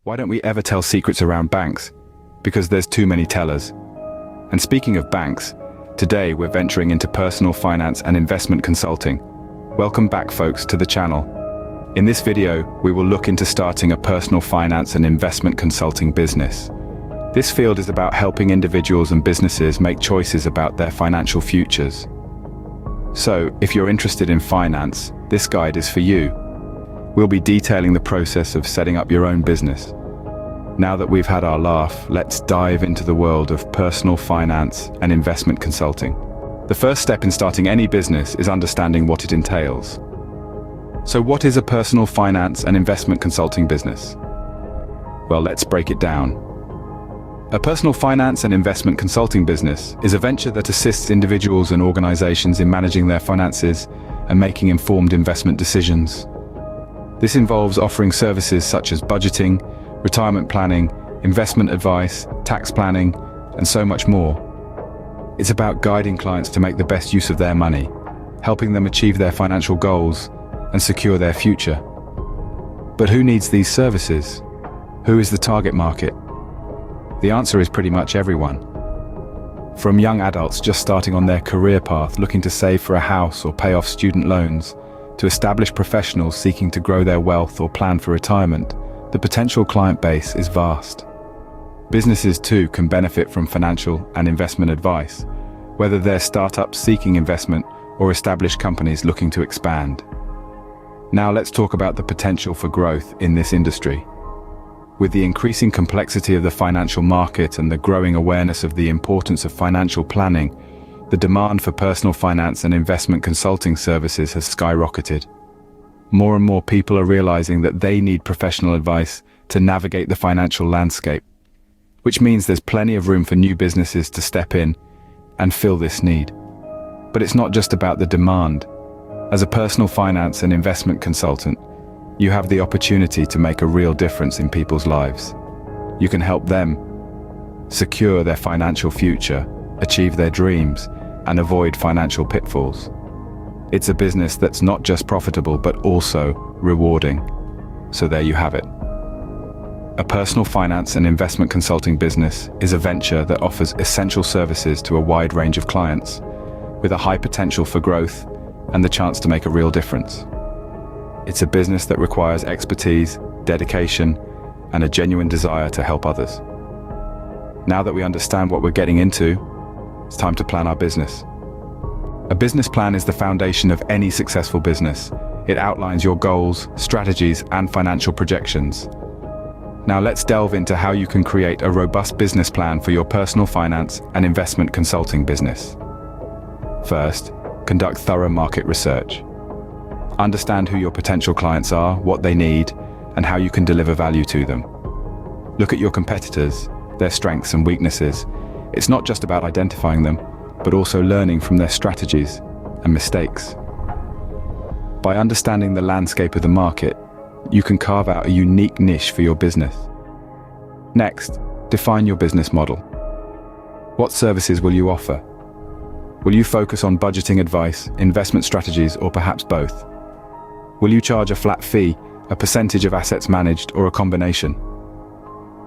Why don't we ever tell secrets around banks? Because there's too many tellers. And speaking of banks, today we're venturing into personal finance and investment consulting. Welcome back, folks, to the channel. In this video, we will look into starting a personal finance and investment consulting business. This field is about helping individuals and businesses make choices about their financial futures. So, if you're interested in finance, this guide is for you. We'll be detailing the process of setting up your own business. Now that we've had our laugh, let's dive into the world of personal finance and investment consulting. The first step in starting any business is understanding what it entails. So what is a personal finance and investment consulting business? Well, let's break it down. A personal finance and investment consulting business is a venture that assists individuals and organizations in managing their finances and making informed investment decisions. This involves offering services such as budgeting, retirement planning, investment advice, tax planning, and so much more. It's about guiding clients to make the best use of their money, helping them achieve their financial goals, and secure their future. But who needs these services? Who is the target market? The answer is pretty much everyone. From young adults just starting on their career path looking to save for a house or pay off student loans, to established professionals seeking to grow their wealth or plan for retirement, the potential client base is vast. Businesses too can benefit from financial and investment advice, whether they're startups seeking investment or established companies looking to expand. Now let's talk about the potential for growth in this industry. With the increasing complexity of the financial market and the growing awareness of the importance of financial planning, the demand for personal finance and investment consulting services has skyrocketed. More and more people are realizing that they need professional advice to navigate the financial landscape, which means there's plenty of room for new businesses to step in and fill this need. But it's not just about the demand. As a personal finance and investment consultant, you have the opportunity to make a real difference in people's lives. You can help them secure their financial future, achieve their dreams, and avoid financial pitfalls. It's a business that's not just profitable but also rewarding. So there you have it. A personal finance and investment consulting business is a venture that offers essential services to a wide range of clients, with a high potential for growth and the chance to make a real difference. It's a business that requires expertise, dedication, and a genuine desire to help others. Now that we understand what we're getting into, it's time to plan our business. A business plan is the foundation of any successful business. It outlines your goals, strategies, and financial projections. Now let's delve into how you can create a robust business plan for your personal finance and investment consulting business. First, conduct thorough market research. Understand who your potential clients are, what they need, and how you can deliver value to them. Look at your competitors, their strengths and weaknesses. It's not just about identifying them, but also learning from their strategies and mistakes. By understanding the landscape of the market, you can carve out a unique niche for your business. Next, define your business model. What services will you offer? Will you focus on budgeting advice, investment strategies, or perhaps both? Will you charge a flat fee, a percentage of assets managed, or a combination?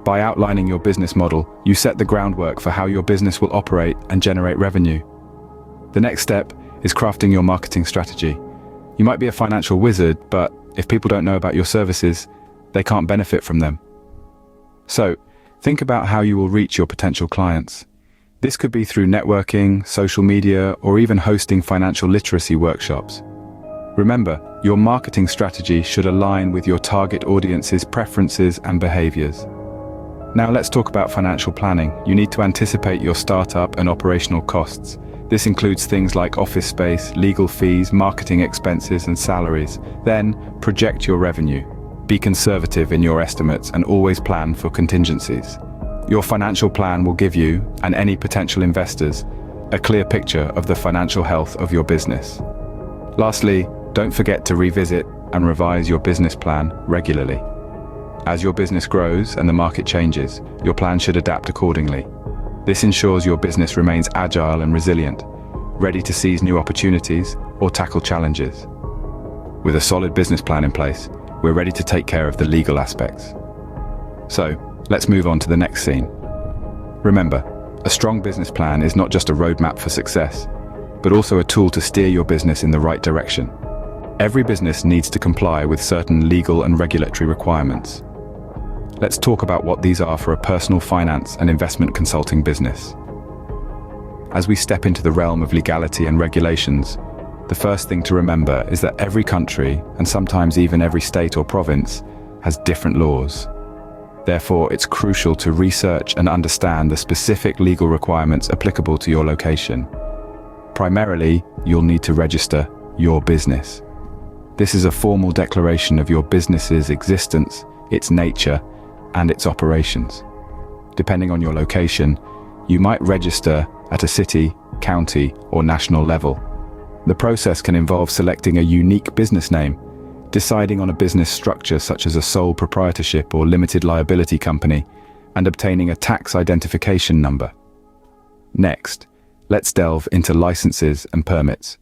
By outlining your business model, you set the groundwork for how your business will operate and generate revenue. The next step is crafting your marketing strategy. You might be a financial wizard, but if people don't know about your services, they can't benefit from them. So, think about how you will reach your potential clients. This could be through networking, social media, or even hosting financial literacy workshops. Remember, your marketing strategy should align with your target audience's preferences and behaviors. Now let's talk about financial planning. You need to anticipate your startup and operational costs. This includes things like office space, legal fees, marketing expenses, and salaries. Then, project your revenue. Be conservative in your estimates and always plan for contingencies. Your financial plan will give you, and any potential investors, a clear picture of the financial health of your business. Lastly, don't forget to revisit and revise your business plan regularly. As your business grows and the market changes, your plan should adapt accordingly. This ensures your business remains agile and resilient, ready to seize new opportunities or tackle challenges. With a solid business plan in place, we're ready to take care of the legal aspects. So, let's move on to the next scene. Remember, a strong business plan is not just a roadmap for success, but also a tool to steer your business in the right direction. Every business needs to comply with certain legal and regulatory requirements. Let's talk about what these are for a personal finance and investment consulting business. As we step into the realm of legality and regulations, the first thing to remember is that every country, and sometimes even every state or province, has different laws. Therefore, it's crucial to research and understand the specific legal requirements applicable to your location. Primarily, you'll need to register your business. This is a formal declaration of your business's existence, its nature, and its operations. Depending on your location, you might register at a city, county, or national level. The process can involve selecting a unique business name, deciding on a business structure such as a sole proprietorship or limited liability company, and obtaining a tax identification number. Next, let's delve into licenses and permits.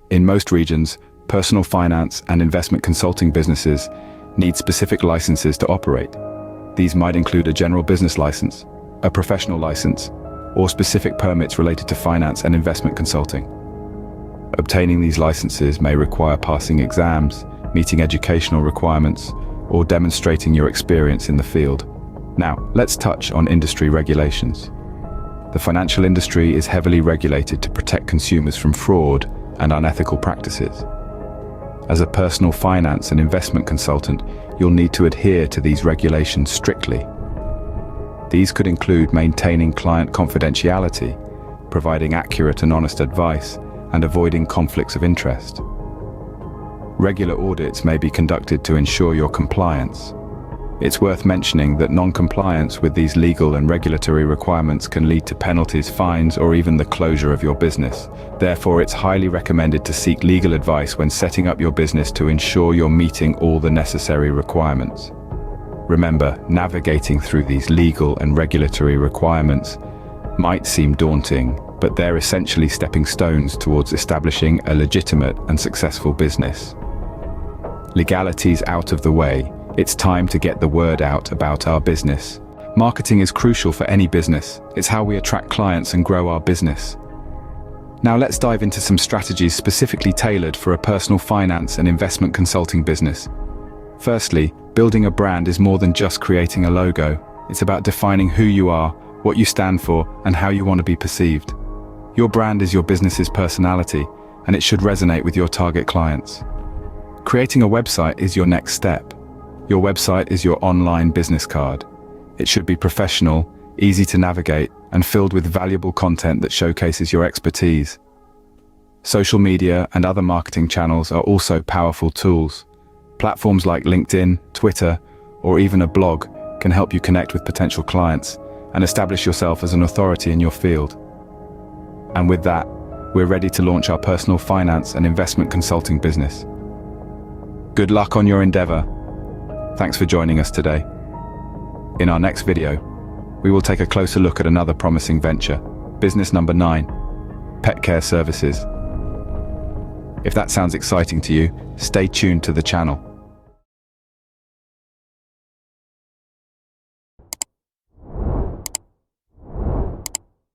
In most regions, personal finance and investment consulting businesses need specific licenses to operate. These might include a general business license, a professional license, or specific permits related to finance and investment consulting. Obtaining these licenses may require passing exams, meeting educational requirements, or demonstrating your experience in the field. Now, let's touch on industry regulations. The financial industry is heavily regulated to protect consumers from fraud and unethical practices. As a personal finance and investment consultant, you'll need to adhere to these regulations strictly. These could include maintaining client confidentiality, providing accurate and honest advice, and avoiding conflicts of interest. Regular audits may be conducted to ensure your compliance. It's worth mentioning that non-compliance with these legal and regulatory requirements can lead to penalties, fines, or even the closure of your business. Therefore, it's highly recommended to seek legal advice when setting up your business to ensure you're meeting all the necessary requirements. Remember, navigating through these legal and regulatory requirements might seem daunting, but they're essentially stepping stones towards establishing a legitimate and successful business. Legality's out of the way, it's time to get the word out about our business. Marketing is crucial for any business. It's how we attract clients and grow our business. Now let's dive into some strategies specifically tailored for a personal finance and investment consulting business. Firstly, building a brand is more than just creating a logo. It's about defining who you are, what you stand for, and how you want to be perceived. Your brand is your business's personality, and it should resonate with your target clients. Creating a website is your next step. Your website is your online business card. It should be professional, easy to navigate, and filled with valuable content that showcases your expertise. Social media and other marketing channels are also powerful tools. Platforms like LinkedIn, Twitter, or even a blog can help you connect with potential clients and establish yourself as an authority in your field. And with that, we're ready to launch our personal finance and investment consulting business. Good luck on your endeavor. Thanks for joining us today. In our next video, we will take a closer look at another promising venture, business number 9, pet care services. If that sounds exciting to you, stay tuned to the channel.